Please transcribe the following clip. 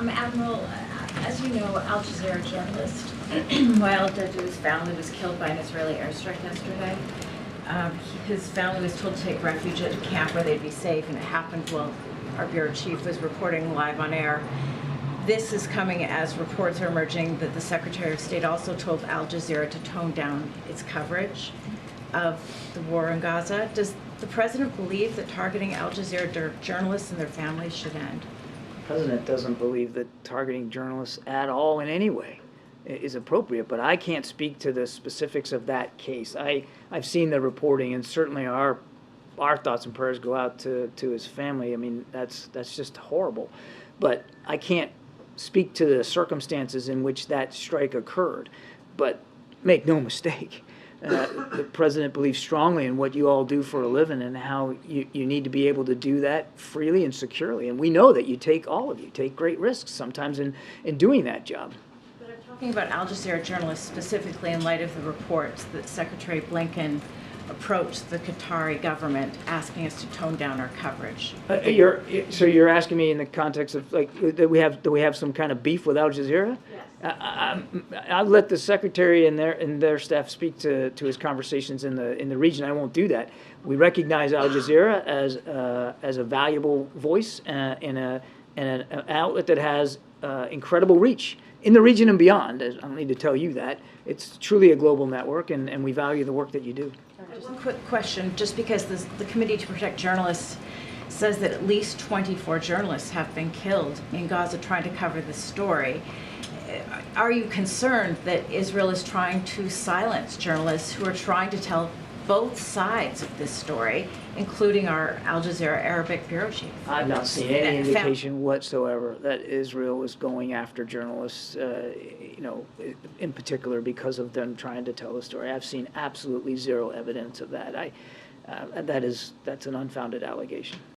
Admiral, as you know, Al Jazeera journalist, while Dedu's family was killed by an Israeli airstrike yesterday, his family was told to take refuge at a camp where they'd be safe, and it happened while our bureau chief was reporting live on air. This is coming as reports are emerging that the Secretary of State also told Al Jazeera to tone down its coverage of the war in Gaza. Does the President believe that targeting Al Jazeera journalists and their families should end? The President doesn't believe that targeting journalists at all in any way is appropriate, but I can't speak to the specifics of that case. I've seen the reporting, and certainly our thoughts and prayers go out to his family. I mean, that's just horrible. But I can't speak to the circumstances in which that strike occurred. But make no mistake, the President believes strongly in what you all do for a living and how you need to be able to do that freely and securely. And we know that all of you take great risks sometimes in doing that job. But I'm talking about Al Jazeera journalists specifically in light of the reports that Secretary Blinken approached the Qatari government asking us to tone down our coverage. So you're asking me in the context of like that we have some kind of beef with Al Jazeera? Yes. I'll let the Secretary and their staff speak to his conversations in the region. I won't do that. We recognize Al Jazeera as a valuable voice and an outlet that has incredible reach in the region and beyond. I don't need to tell you that. It's truly a global network, and we value the work that you do. Just a quick question, just because the Committee to Protect Journalists says that at least 24 journalists have been killed in Gaza trying to cover this story, are you concerned that Israel is trying to silence journalists who are trying to tell both sides of this story, including our Al Jazeera Arabic bureau chief? I've not seen any indication whatsoever that Israel is going after journalists, in particular because of them trying to tell the story. I've seen absolutely zero evidence of that. That's an unfounded allegation.